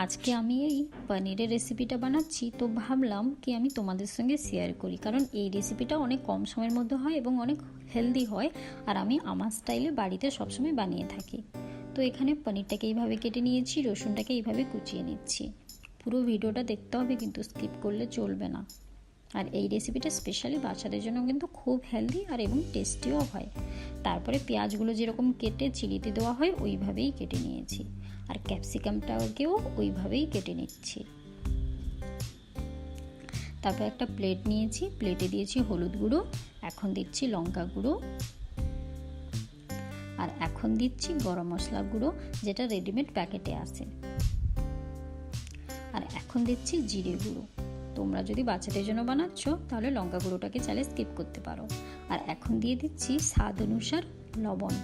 আজকে আমি এই পনিরের রেসিপিটা বানাচ্ছি, তো ভাবলাম কি আমি তোমাদের সঙ্গে শেয়ার করি, কারণ এই রেসিপিটা অনেক কম সময়ের মধ্যে হয় এবং অনেক হেলদি হয়। আর আমি আমার স্টাইলে বাড়িতে সবসময় বানিয়ে থাকি। তো এখানে পনিরটাকে এইভাবে কেটে নিয়েছি, রসুনটাকে এইভাবে কুচিয়ে নিচ্ছি। পুরো ভিডিওটা দেখতে হবে, কিন্তু স্কিপ করলে চলবে না। আর এই রেসিপিটা স্পেশালি বাচ্চাদের জন্য কিন্তু খুব হেলদি আর এবং টেস্টিও হয়। তারপরে পেঁয়াজগুলো যেরকম কেটে চিলিতে দেওয়া হয় ওইভাবেই কেটে নিয়েছি, আর ক্যাপসিকামটাকেও ওইভাবেই কেটে নিচ্ছি। তারপর একটা প্লেট নিয়েছি, প্লেটে দিয়েছি হলুদ গুঁড়ো, এখন দিচ্ছি লঙ্কা গুঁড়ো, আর এখন দিচ্ছি গরম মশলা গুঁড়ো, যেটা রেডিমেড প্যাকেটে আসে, আর এখন দিচ্ছি জিরে গুঁড়ো। তোমরা যদি বাচ্চাদের জন্য বানাচ্ছ তাহলে লঙ্কা গুঁড়োটাকে চাইলে স্কিপ করতে পারো। আর এখন দিয়ে দিচ্ছি স্বাদ অনুসার লবণ,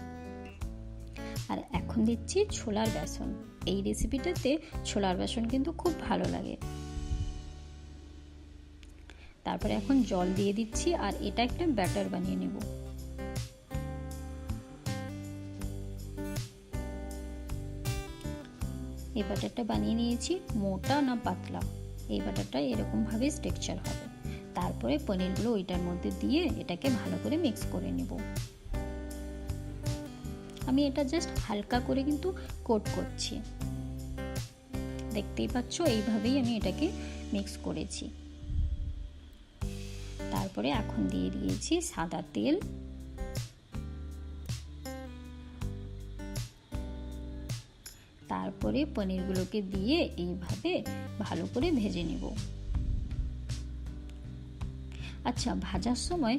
আর এখন দিচ্ছি ছোলার বেসন। এই রেসিপিটাতে ছোলার বেসন কিন্তু খুব ভালো লাগে। তারপরে এখন জল দিয়ে দিচ্ছি, আর এটা একটা ব্যাটার বানিয়ে নেব। এই ব্যাটারটা বানিয়ে নিয়েছি, মোটা না পাতলা, এই ব্যাটারটা এরকম ভাবে স্ট্রাকচার হবে। তারপরে পনিরগুলো ওইটার মধ্যে দিয়ে এটাকে ভালো করে মিক্স করে নেব। আমি এটা জাস্ট হালকা করে কিন্তু কোট করছি, দেখতেই পাচ্ছ এইভাবেই আমি এটাকে মিক্স করেছি। তারপরে এখন দিয়ে দিয়েছি সাদা তেল, তারপরে পনিরগুলোকে দিয়ে এইভাবে ভালো করে ভেজে নেব। আচ্ছা, ভাজার সময়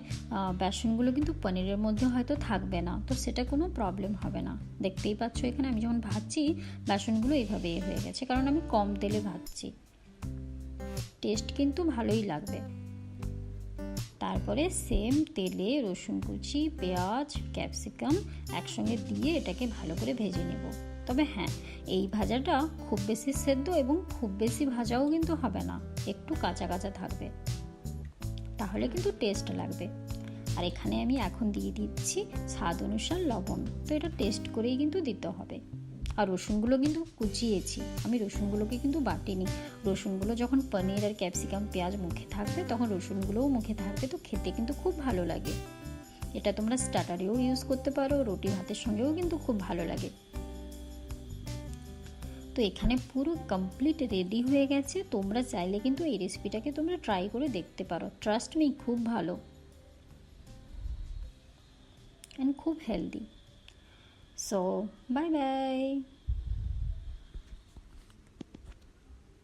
বেসনগুলো কিন্তু পনিরের মধ্যে হয়তো থাকবে না, তো সেটা কোনো প্রবলেম হবে না। দেখতেই পাচ্ছ এখানে আমি যখন ভাজছি বেসনগুলো এইভাবে হয়ে গেছে, কারণ আমি কম তেলে ভাজছি। টেস্ট কিন্তু ভালোই লাগবে। তারপরে সেম তেলে রসুন কুচি, পেঁয়াজ, ক্যাপসিকাম একসঙ্গে দিয়ে এটাকে ভালো করে ভেজে নেব। তবে হ্যাঁ, এই ভাজাটা খুব বেশি সেদ্ধ এবং খুব বেশি ভাজাও কিন্তু হবে না, একটু কাঁচা কাঁচা থাকবে, তাহলে কিন্তু টেস্ট লাগবে। আর এখানে আমি এখন দিয়ে দিচ্ছি স্বাদ অনুসার লবণ, তো এটা টেস্ট করেই কিন্তু দিতে হবে। আর রসুনগুলো কিন্তু কুচিয়েছি, আমি রসুনগুলোকে কিন্তু বাটিনি। রসুনগুলো যখন পনির আর ক্যাপসিকাম পেঁয়াজ মুখে থাকবে তখন রসুনগুলোও মুখে থাকবে, তো খেতে কিন্তু খুব ভালো লাগে। এটা তোমরা স্টার্টারেও ইউজ করতে পারো, রুটি ভাতের সঙ্গেও কিন্তু খুব ভালো লাগে। তো এখানে পুরো কমপ্লিট রেডি হয়ে গেছে। তোমরা চাইলে কিন্তু এই রেসিপিটাকে তোমরা ট্রাই করে দেখতে পারো। ট্রাস্ট মি, খুব ভালো and খুব হেলদি। So bye bye.